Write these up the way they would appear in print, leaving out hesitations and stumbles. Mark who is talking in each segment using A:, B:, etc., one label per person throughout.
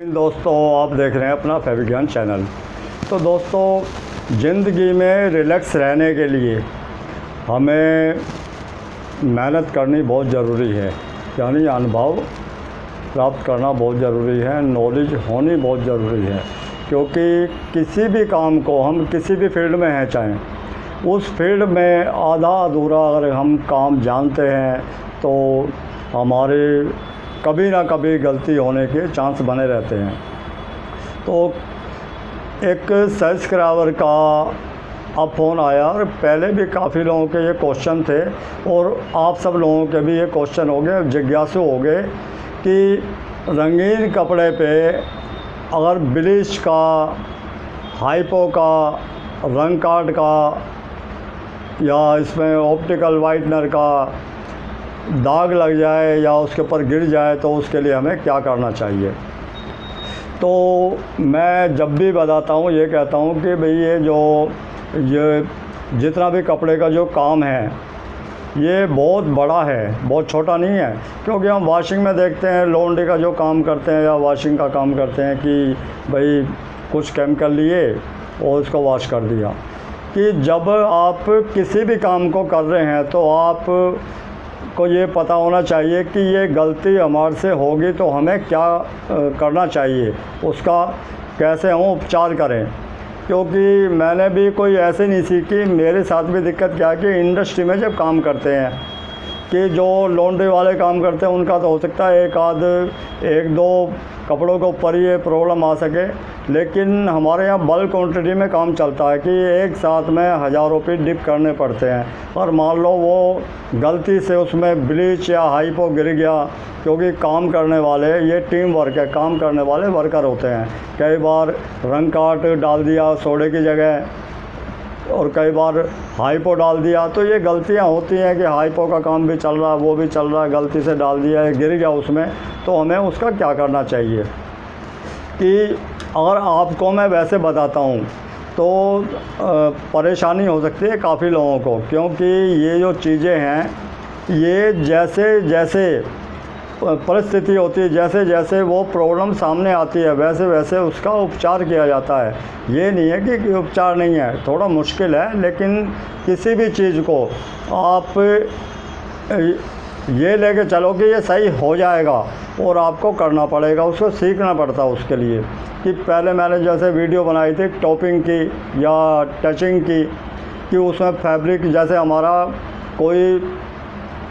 A: दोस्तों, आप देख रहे हैं अपना फैबिज्ञान चैनल। तो दोस्तों, ज़िंदगी में रिलैक्स रहने के लिए हमें मेहनत करनी बहुत ज़रूरी है, यानी अनुभव प्राप्त करना बहुत ज़रूरी है, नॉलेज होनी बहुत ज़रूरी है। क्योंकि किसी भी काम को हम किसी भी फील्ड में हैं चाहें, उस फील्ड में आधा अधूरा अगर हम काम जानते हैं तो हमारे कभी ना कभी गलती होने के चांस बने रहते हैं। तो एक सब्सक्राइबर का अब फ़ोन आया और पहले भी काफ़ी लोगों के ये क्वेश्चन थे और आप सब लोगों के भी ये क्वेश्चन हो गए, जिज्ञासु हो गए कि रंगीन कपड़े पे अगर ब्लीच का, हाइपो का, रंग कार्ड का या इसमें ऑप्टिकल वाइटनर का दाग लग जाए या उसके ऊपर गिर जाए तो उसके लिए हमें क्या करना चाहिए। तो मैं जब भी बताता हूँ ये कहता हूँ कि भाई ये जितना भी कपड़े का जो काम है ये बहुत बड़ा है, बहुत छोटा नहीं है। क्योंकि हम वॉशिंग में देखते हैं, लॉन्ड्री का जो काम करते हैं या वॉशिंग का काम करते हैं कि भाई कुछ केमिकल लिए और उसको वॉश कर दिया। कि जब आप किसी भी काम को कर रहे हैं तो आप को ये पता होना चाहिए कि ये गलती हमारे से होगी तो हमें क्या करना चाहिए, उसका कैसे हम उपचार करें। क्योंकि मैंने भी कोई ऐसे नहीं सीखी, मेरे साथ भी दिक्कत क्या है कि इंडस्ट्री में जब काम करते हैं कि जो लॉन्ड्री वाले काम करते हैं उनका तो हो सकता है एक दो कपड़ों के ऊपर ये प्रॉब्लम आ सके, लेकिन हमारे यहाँ बल्क क्वांटिटी में काम चलता है कि एक साथ में हज़ारों पीस डिप करने पड़ते हैं। और मान लो वो गलती से उसमें ब्लीच या हाइपो गिर गया, क्योंकि काम करने वाले ये टीम वर्क है, काम करने वाले वर्कर होते हैं। कई बार रंग काट डाल दिया सोडे की जगह और कई बार हाइपो डाल दिया, तो ये गलतियां होती हैं कि हाइपो का काम भी चल रहा है, वो भी चल रहा है, गलती से डाल दिया है, गिर गया उसमें, तो हमें उसका क्या करना चाहिए। कि अगर आपको मैं वैसे बताता हूँ तो परेशानी हो सकती है काफ़ी लोगों को, क्योंकि ये जो चीज़ें हैं ये जैसे जैसे परिस्थिति होती है, जैसे जैसे वो प्रॉब्लम सामने आती है वैसे वैसे उसका उपचार किया जाता है। ये नहीं है कि उपचार नहीं है, थोड़ा मुश्किल है, लेकिन किसी भी चीज़ को आप ये लेके चलो कि ये सही हो जाएगा और आपको करना पड़ेगा, उसको सीखना पड़ता है उसके लिए। कि पहले मैंने जैसे वीडियो बनाई थी टॉपिंग की या टचिंग की, कि उसमें फैब्रिक जैसे हमारा कोई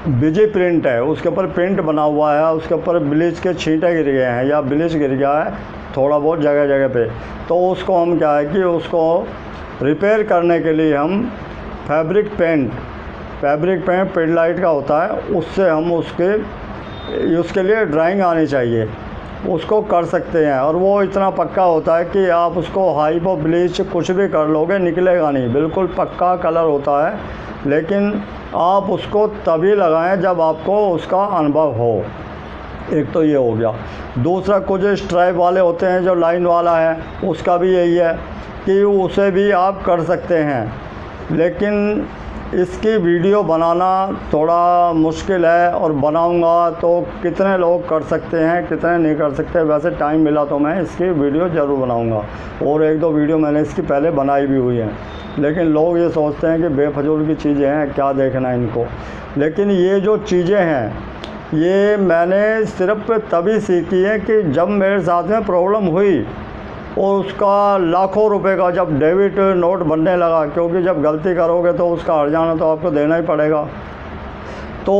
A: बिजी प्रिंट है, उसके ऊपर प्रिंट बना हुआ है, उसके ऊपर ब्लीच के छींटे गिर गए हैं या ब्लीच गिर गया है थोड़ा बहुत जगह जगह पे, तो उसको हम क्या है कि उसको रिपेयर करने के लिए हम फैब्रिक पेंट पेडलाइट का होता है, उससे हम उसके लिए ड्राइंग आनी चाहिए, उसको कर सकते हैं। और वो इतना पक्का होता है कि आप उसको हाइपो ब्लीच कुछ भी कर लोगे निकलेगा नहीं, बिल्कुल पक्का कलर होता है। लेकिन आप उसको तभी लगाएं जब आपको उसका अनुभव हो। एक तो ये हो गया। दूसरा, कुछ स्ट्राइप वाले होते हैं जो लाइन वाला है, उसका भी यही है कि उसे भी आप कर सकते हैं, लेकिन इसकी वीडियो बनाना थोड़ा मुश्किल है। और बनाऊंगा तो कितने लोग कर सकते हैं कितने नहीं कर सकते, वैसे टाइम मिला तो मैं इसकी वीडियो ज़रूर बनाऊंगा। और एक दो वीडियो मैंने इसकी पहले बनाई भी हुई हैं, लेकिन लोग ये सोचते हैं कि बेफजूल की चीज़ें हैं, क्या देखना इनको। लेकिन ये जो चीज़ें हैं ये मैंने सिर्फ तभी सीखी है कि जब मेरे साथ में प्रॉब्लम हुई और उसका लाखों रुपए का जब डेबिट नोट बनने लगा, क्योंकि जब गलती करोगे तो उसका हर्जाना तो आपको देना ही पड़ेगा। तो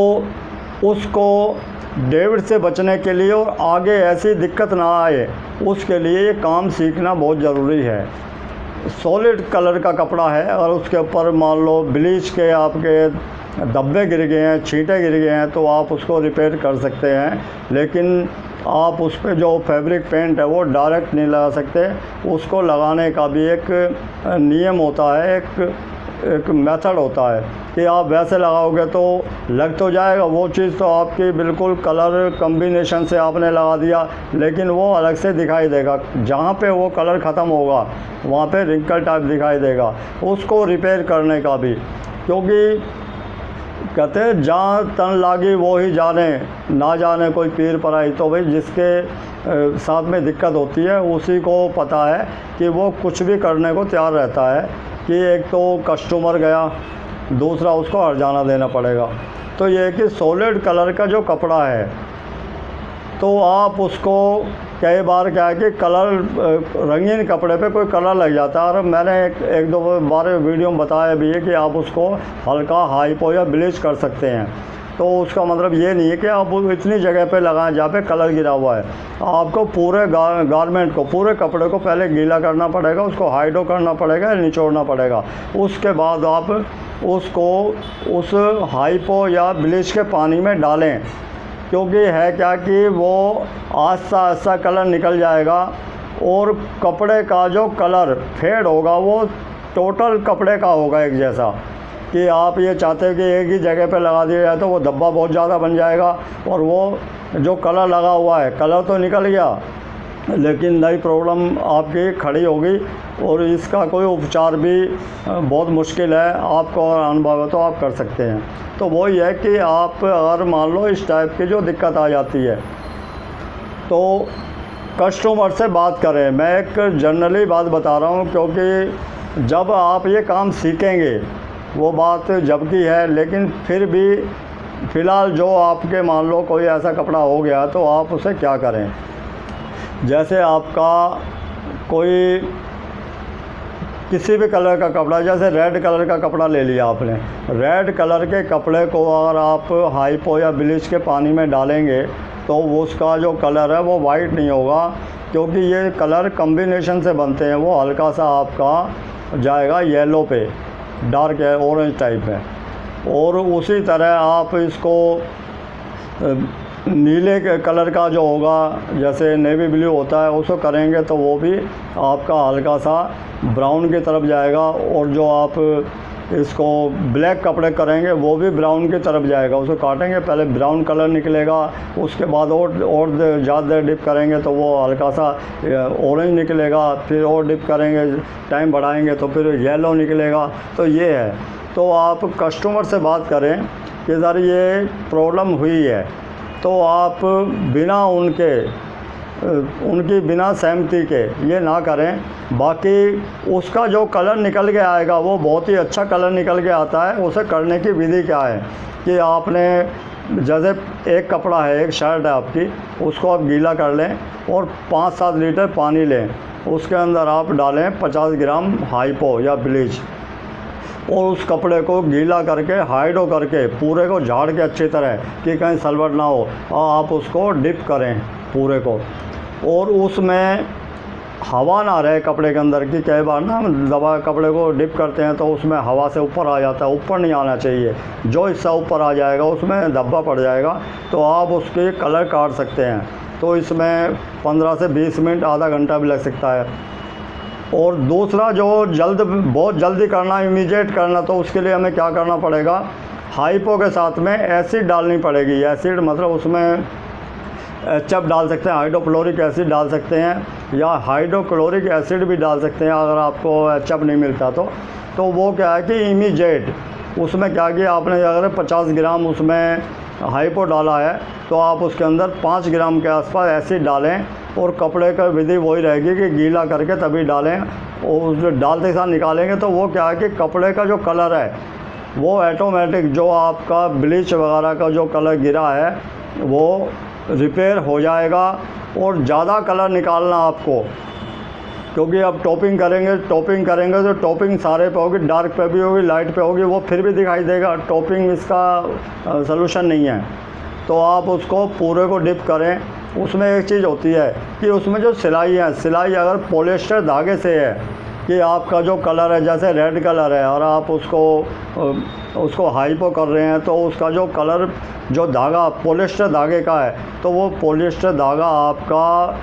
A: उसको डेबिट से बचने के लिए और आगे ऐसी दिक्कत ना आए उसके लिए ये काम सीखना बहुत ज़रूरी है। सॉलिड कलर का कपड़ा है और उसके ऊपर मान लो ब्लीच के आपके धब्बे गिर गए हैं, छींटे गिर गए हैं, तो आप उसको रिपेयर कर सकते हैं। लेकिन आप उस पर जो फैब्रिक पेंट है वो डायरेक्ट नहीं लगा सकते, उसको लगाने का भी एक नियम होता है, एक मेथड होता है कि आप वैसे लगाओगे तो लग तो जाएगा वो चीज़, तो आपकी बिल्कुल कलर कम्बिनेशन से आपने लगा दिया, लेकिन वो अलग से दिखाई देगा। जहाँ पे वो कलर ख़त्म होगा वहाँ पे रिंकल टाइप दिखाई देगा। उसको रिपेयर करने का भी, क्योंकि कहते हैं जहाँ तन लागी वो ही जाने, ना जाने कोई पीर पराई। तो भाई जिसके साथ में दिक्कत होती है, उसी को पता है कि वो कुछ भी करने को तैयार रहता है कि एक तो कस्टमर गया, दूसरा उसको हर्जाना देना पड़ेगा। तो ये है कि सॉलिड कलर का जो कपड़ा है तो आप उसको कई बार क्या है कि कलर रंगीन कपड़े पे कोई कलर लग जाता है, और मैंने एक दो बार वीडियो में बताया भी है कि आप उसको हल्का हाइपो या ब्लीच कर सकते हैं। तो उसका मतलब ये नहीं है कि आप इतनी जगह पे लगाएं जहाँ पे कलर गिरा हुआ है। आपको पूरे गारमेंट को, पूरे कपड़े को पहले गीला करना पड़ेगा, उसको हाइड्रो करना पड़ेगा, निचोड़ना पड़ेगा। उसके बाद आप उसको उस हाइपो या ब्लीच के पानी में डालें, क्योंकि है क्या कि वो आस्ता आस्ता कलर निकल जाएगा और कपड़े का जो कलर फेड होगा वो टोटल कपड़े का होगा एक जैसा। कि आप ये चाहते हो कि एक ही जगह पे लगा दिया जाए तो वो धब्बा बहुत ज़्यादा बन जाएगा और वो जो कलर लगा हुआ है, कलर तो निकल गया लेकिन नई प्रॉब्लम आपकी खड़ी होगी और इसका कोई उपचार भी बहुत मुश्किल है। आपको अगर अनुभव है तो आप कर सकते हैं। तो वही है कि आप अगर मान लो इस टाइप की जो दिक्कत आ जाती है तो कस्टमर से बात करें। मैं एक जनरली बात बता रहा हूँ, क्योंकि जब आप ये काम सीखेंगे वो बात जब की है, लेकिन फिर भी फ़िलहाल जो आपके मान लो कोई ऐसा कपड़ा हो गया तो आप उसे क्या करें। जैसे आपका कोई किसी भी कलर का कपड़ा, जैसे रेड कलर का कपड़ा ले लिया आपने, रेड कलर के कपड़े को अगर आप हाइपो या ब्लीच के पानी में डालेंगे तो उसका जो कलर है वो वाइट नहीं होगा, क्योंकि ये कलर कम्बिनेशन से बनते हैं। वो हल्का सा आपका जाएगा येलो पे, डार्क है ऑरेंज टाइप है। और उसी तरह आप इसको नीले के कलर का जो होगा, जैसे नेवी ब्लू होता है, उसको करेंगे तो वो भी आपका हल्का सा ब्राउन की तरफ जाएगा। और जो आप इसको ब्लैक कपड़े करेंगे वो भी ब्राउन की तरफ जाएगा। उसको काटेंगे पहले ब्राउन कलर निकलेगा, उसके बाद और ज़्यादा डिप करेंगे तो वो हल्का सा ऑरेंज निकलेगा, फिर और डिप करेंगे, टाइम बढ़ाएंगे तो फिर येलो निकलेगा। तो ये है। तो आप कस्टमर से बात करें कि सर ये प्रॉब्लम हुई है, तो आप बिना उनकी बिना सहमति के ये ना करें। बाकी उसका जो कलर निकल के आएगा वो बहुत ही अच्छा कलर निकल के आता है। उसे करने की विधि क्या है कि आपने जैसे एक कपड़ा है, एक शर्ट है आपकी, उसको आप गीला कर लें और 5-7 लीटर पानी लें। उसके अंदर आप डालें 50 ग्राम हाइपो या ब्लीच और उस कपड़े को गीला करके हाइड्रो करके पूरे को झाड़ के अच्छी तरह कि कहीं सलवट ना हो, और आप उसको डिप करें पूरे को। और उसमें हवा ना रहे कपड़े के अंदर की। कई बार ना हम दबा कपड़े को डिप करते हैं तो उसमें हवा से ऊपर आ जाता है, ऊपर नहीं आना चाहिए। जो हिस्सा ऊपर आ जाएगा उसमें धब्बा पड़ जाएगा। तो आप उसके कलर काट सकते हैं। तो इसमें 15 से 20 मिनट, आधा घंटा भी लग सकता है। और दूसरा जो बहुत जल्दी करना, इमीडिएट करना, तो उसके लिए हमें क्या करना पड़ेगा, हाइपो के साथ में एसिड डालनी पड़ेगी। एसिड मतलब उसमें HF डाल सकते हैं, हाइड्रोक्लोरिक एसिड डाल सकते हैं, या हाइड्रोक्लोरिक एसिड भी डाल सकते हैं अगर आपको HF नहीं मिलता तो वो क्या है कि इमीडिएट उसमें क्या कि आपने अगर 50 ग्राम उसमें हाइपो डाला है तो आप उसके अंदर 5 ग्राम के आसपास एसिड डालें। और कपड़े का विधि वही रहेगी कि गीला करके तभी डालें, और उस डालते साथ निकालेंगे तो वो क्या है कि कपड़े का जो कलर है वो ऑटोमेटिक, जो आपका ब्लीच वगैरह का जो कलर गिरा है वो रिपेयर हो जाएगा। और ज़्यादा कलर निकालना आपको, क्योंकि अब टॉपिंग करेंगे तो टॉपिंग सारे पे होगी, डार्क पे भी होगी, लाइट पे होगी, वो फिर भी दिखाई देगा। टॉपिंग इसका सलूशन नहीं है। तो आप उसको पूरे को डिप करें। उसमें एक चीज़ होती है कि उसमें जो सिलाई है, सिलाई अगर पॉलिएस्टर धागे से है कि आपका जो कलर है जैसे रेड कलर है और आप उसको हाइपो कर रहे हैं तो उसका जो कलर, जो धागा पॉलिएस्टर धागे का है, तो वो पॉलिएस्टर धागा आपका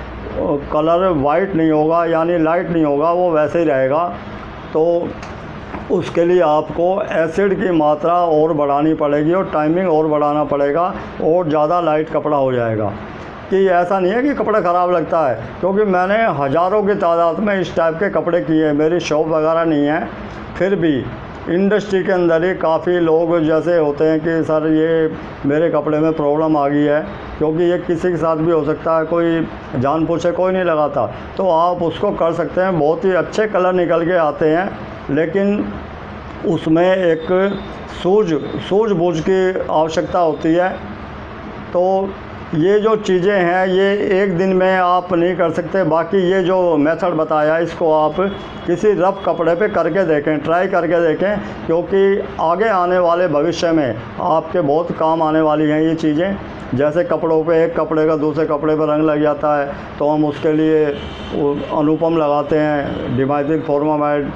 A: कलर वाइट नहीं होगा, यानी लाइट नहीं होगा, वो वैसे ही रहेगा। तो उसके लिए आपको एसिड की मात्रा और बढ़ानी पड़ेगी और टाइमिंग और बढ़ाना पड़ेगा और ज़्यादा लाइट कपड़ा हो जाएगा। कि ऐसा नहीं है कि कपड़ा ख़राब लगता है, क्योंकि मैंने हज़ारों की तादाद में इस टाइप के कपड़े किए हैं। मेरी शॉप वगैरह नहीं है, फिर भी इंडस्ट्री के अंदर ही काफ़ी लोग जैसे होते हैं कि सर ये मेरे कपड़े में प्रॉब्लम आ गई है, क्योंकि ये किसी के साथ भी हो सकता है, कोई जानबूझ से कोई नहीं लगाता, तो आप उसको कर सकते हैं। बहुत ही अच्छे कलर निकल के आते हैं, लेकिन उसमें एक सूझबूझ की आवश्यकता होती है। तो ये जो चीज़ें हैं ये एक दिन में आप नहीं कर सकते। बाकी ये जो मेथड बताया इसको आप किसी रफ कपड़े पे करके देखें, ट्राई करके देखें, क्योंकि आगे आने वाले भविष्य में आपके बहुत काम आने वाली हैं ये चीज़ें। जैसे कपड़ों पे एक कपड़े का दूसरे कपड़े पर रंग लग जाता है, तो हम उसके लिए अनुपम लगाते हैं, डिमेथिल फॉर्मामाइड,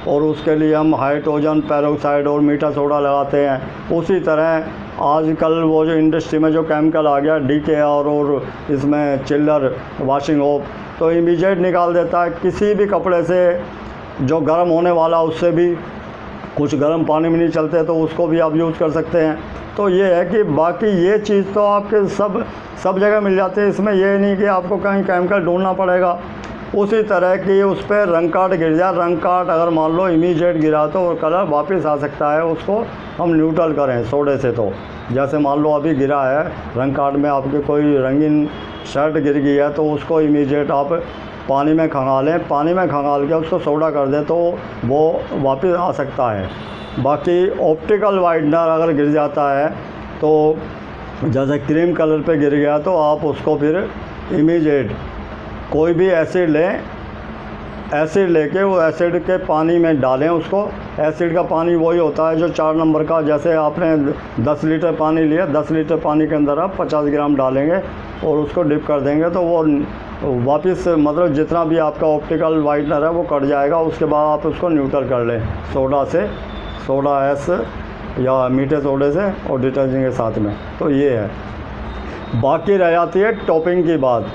A: और उसके लिए हम हाइड्रोजन पेरोक्साइड और मीठा सोडा लगाते हैं। उसी तरह आजकल वो जो इंडस्ट्री में जो केमिकल आ गया DKR और इसमें चिल्लर वॉशिंग ऑफ, तो इमीडिएट निकाल देता है। किसी भी कपड़े से जो गर्म होने वाला उससे भी कुछ गर्म पानी में नहीं चलते, तो उसको भी आप यूज़ कर सकते हैं। तो ये है कि बाकी ये चीज़ तो आपके सब जगह मिल जाती है। इसमें ये नहीं कि आपको कहीं केमिकल ढूंढना पड़ेगा। उसी तरह की उस पर रंग काट गिर जाए, रंग काट अगर मान लो इमीडिएट गिरा तो कलर वापस आ सकता है, उसको हम न्यूट्रल करें सोडे से। तो जैसे मान लो अभी गिरा है रंग काट में, आपके कोई रंगीन शर्ट गिर गई है, तो उसको इमीडिएट आप पानी में खंगालें, पानी में खंगाल के उसको सोडा कर दें तो वो वापस आ सकता है। बाकी ऑप्टिकल वाइटनर अगर गिर जाता है, तो जैसे क्रीम कलर पे गिर गया, तो आप उसको फिर इमीडिएट कोई भी एसिड लें, एसिड लेके वो एसिड के पानी में डालें उसको। एसिड का पानी वही होता है जो 4 नंबर का, जैसे आपने 10 लीटर पानी लिया, 10 लीटर पानी के अंदर आप 50 ग्राम डालेंगे और उसको डिप कर देंगे, तो वो वापस मतलब जितना भी आपका ऑप्टिकल वाइटनर है वो कट जाएगा। उसके बाद आप उसको न्यूट्रल कर लें सोडा से, सोडा एस या मीठे सोडे से और डिटर्जेंट के साथ में। तो ये है। बाकी रह जाती है टॉपिंग की बात,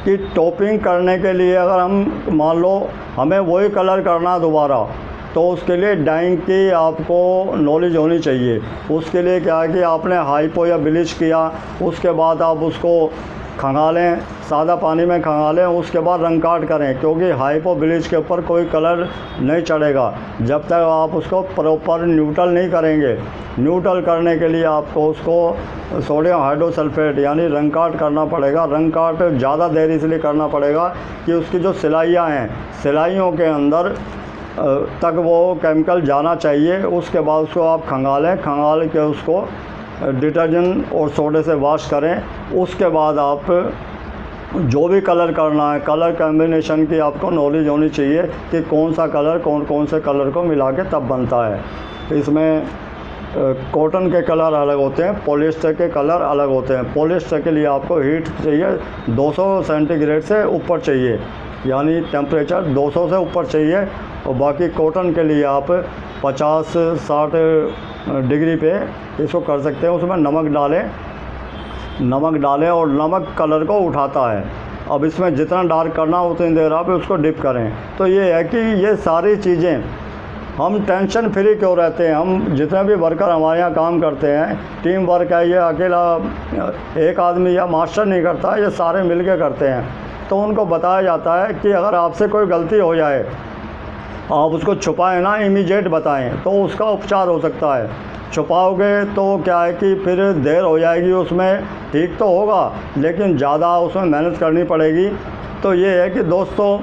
A: कि टॉपिंग करने के लिए अगर हम मान लो हमें वही कलर करना दोबारा, तो उसके लिए डाइंग की आपको नॉलेज होनी चाहिए। उसके लिए क्या है कि आपने हाइपो या ब्लीच किया, उसके बाद आप उसको खंगालें, सादा पानी में खंगालें, उसके बाद रंग काट करें, क्योंकि हाइपो ब्लीच के ऊपर कोई कलर नहीं चढ़ेगा जब तक आप उसको प्रॉपर न्यूट्रल नहीं करेंगे। न्यूट्रल करने के लिए आपको उसको सोडियम हाइड्रोसल्फेट यानी रंग काट करना पड़ेगा। रंग काट ज़्यादा देर इसलिए करना पड़ेगा कि उसकी जो सिलाइयाँ हैं, सिलाइयों के अंदर तक वो केमिकल जाना चाहिए। उसके बाद उसको आप खंगालें, खंगाल के उसको डिटर्जेंट और सोडे से वॉश करें। उसके बाद आप जो भी कलर करना है, कलर कॉम्बिनेशन की आपको नॉलेज होनी चाहिए कि कौन सा कलर कौन से कलर को मिला के तब बनता है। इसमें कॉटन के कलर अलग होते हैं, पॉलिएस्टर के कलर अलग होते हैं। पॉलिएस्टर के लिए आपको हीट चाहिए 200 सेंटीग्रेड से ऊपर चाहिए, यानी टेम्परेचर 200 से ऊपर चाहिए। और बाकी कॉटन के लिए आप 50-60 डिग्री पे इसको कर सकते हैं। उसमें नमक डालें और नमक कलर को उठाता है। अब इसमें जितना डार्क करना उतनी देर आप उसको डिप करें। तो ये है कि ये सारी चीज़ें हम टेंशन फ्री क्यों रहते हैं। हम जितने भी वर्कर हमारे यहाँ काम करते हैं, टीम वर्क है, ये अकेला एक आदमी या मास्टर नहीं करता, ये सारे मिल के करते हैं। तो उनको बताया जाता है कि अगर आपसे कोई गलती हो जाए, आप उसको छुपाएं ना, इमीडिएट बताएं, तो उसका उपचार हो सकता है। छुपाओगे तो क्या है कि फिर देर हो जाएगी, उसमें ठीक तो होगा लेकिन ज़्यादा उसमें मेहनत करनी पड़ेगी। तो ये है कि दोस्तों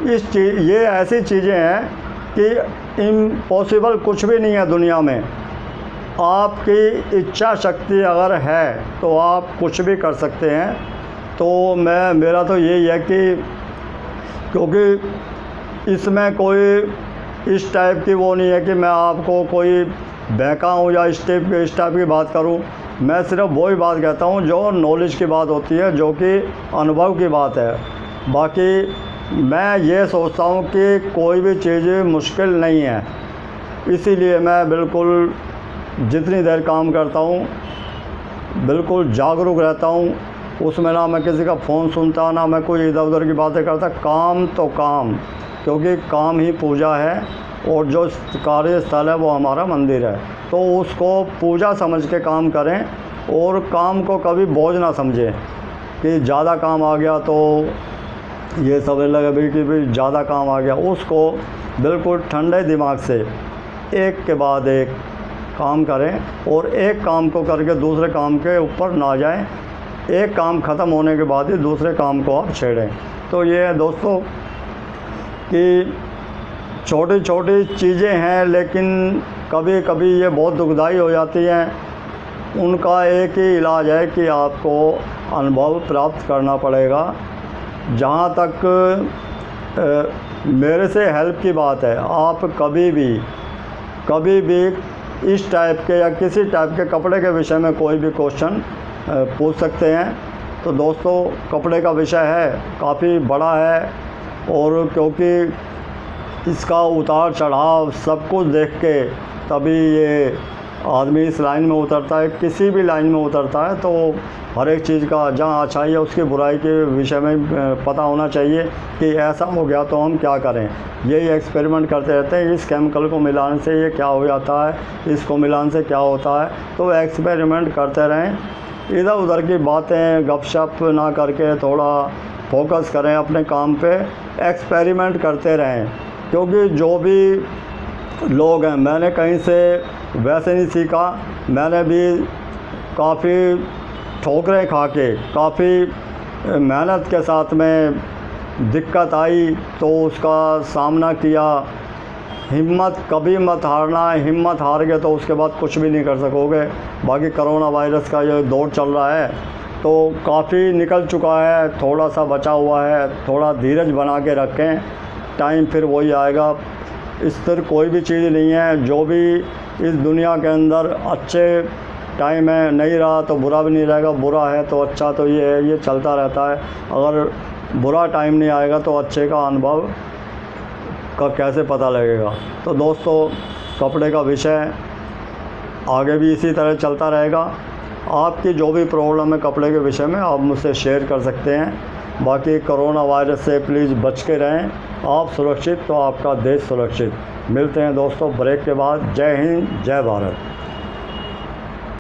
A: ये ऐसी चीज़ें हैं कि इम्पॉसिबल कुछ भी नहीं है दुनिया में। आपकी इच्छा शक्ति अगर है तो आप कुछ भी कर सकते हैं। तो मेरा तो यही है कि क्योंकि इसमें कोई इस टाइप की वो नहीं है कि मैं आपको कोई बहका हूँ या इस टाइप की बात करूँ। मैं सिर्फ वही बात कहता हूँ जो नॉलेज की बात होती है, जो कि अनुभव की बात है। बाकी मैं ये सोचता हूँ कि कोई भी चीज़ मुश्किल नहीं है, इसीलिए मैं बिल्कुल जितनी देर काम करता हूँ बिल्कुल जागरूक रहता हूँ। उसमें ना मैं किसी का फ़ोन सुनता, ना मैं कोई इधर उधर की बातें करता। काम तो काम, क्योंकि काम ही पूजा है और जो कार्यस्थल है वो हमारा मंदिर है। तो उसको पूजा समझ के काम करें और काम को कभी बोझ ना समझें कि ज़्यादा काम आ गया तो ये समझ लगे भी कि ज़्यादा काम आ गया। उसको बिल्कुल ठंडे दिमाग से एक के बाद एक काम करें और एक काम को करके दूसरे काम के ऊपर ना जाएं। एक काम ख़त्म होने के बाद ही दूसरे काम को आप छेड़ें। तो ये है दोस्तों कि छोटी छोटी चीज़ें हैं, लेकिन कभी कभी ये बहुत दुखदाई हो जाती हैं। उनका एक ही इलाज है कि आपको अनुभव प्राप्त करना पड़ेगा। जहाँ तक मेरे से हेल्प की बात है, आप कभी भी इस टाइप के या किसी टाइप के कपड़े के विषय में कोई भी क्वेश्चन पूछ सकते हैं। तो दोस्तों कपड़े का विषय है काफ़ी बड़ा है, और क्योंकि इसका उतार चढ़ाव सब कुछ देख के तभी ये आदमी इस लाइन में उतरता है, किसी भी लाइन में उतरता है। तो हर एक चीज़ का जहाँ अच्छाई है उसकी बुराई के विषय में पता होना चाहिए कि ऐसा हो गया तो हम क्या करें। यही एक्सपेरिमेंट करते रहते हैं, इस केमिकल को मिलाने से ये क्या हो जाता है, इसको मिलाने से क्या होता है। तो एक्सपेरिमेंट करते रहें, इधर उधर की बातें गपशप ना करके थोड़ा फोकस करें अपने काम पे, एक्सपेरिमेंट करते रहें। क्योंकि जो भी लोग हैं, मैंने कहीं से वैसे नहीं सीखा, मैंने भी काफ़ी ठोकरें खा के, काफ़ी मेहनत के साथ में दिक्कत आई तो उसका सामना किया। हिम्मत कभी मत हारना, हिम्मत हार गए तो उसके बाद कुछ भी नहीं कर सकोगे। बाकी कोरोना वायरस का ये दौर चल रहा है तो काफ़ी निकल चुका है, थोड़ा सा बचा हुआ है, थोड़ा धीरज बना के रखें, टाइम फिर वही आएगा। स्थिर कोई भी चीज़ नहीं है। जो भी इस दुनिया के अंदर अच्छे टाइम है, नहीं रहा तो बुरा भी नहीं रहेगा, बुरा है तो अच्छा, तो ये है, ये चलता रहता है। अगर बुरा टाइम नहीं आएगा तो अच्छे का अनुभव का कैसे पता लगेगा। तो दोस्तों कपड़े का विषय आगे भी इसी तरह चलता रहेगा। आपकी जो भी प्रॉब्लम है कपड़े के विषय में आप मुझसे शेयर कर सकते हैं। बाकी कोरोना वायरस से प्लीज़ बच के रहें। आप सुरक्षित तो आपका देश सुरक्षित। मिलते हैं दोस्तों ब्रेक के बाद। जय हिंद, जय भारत।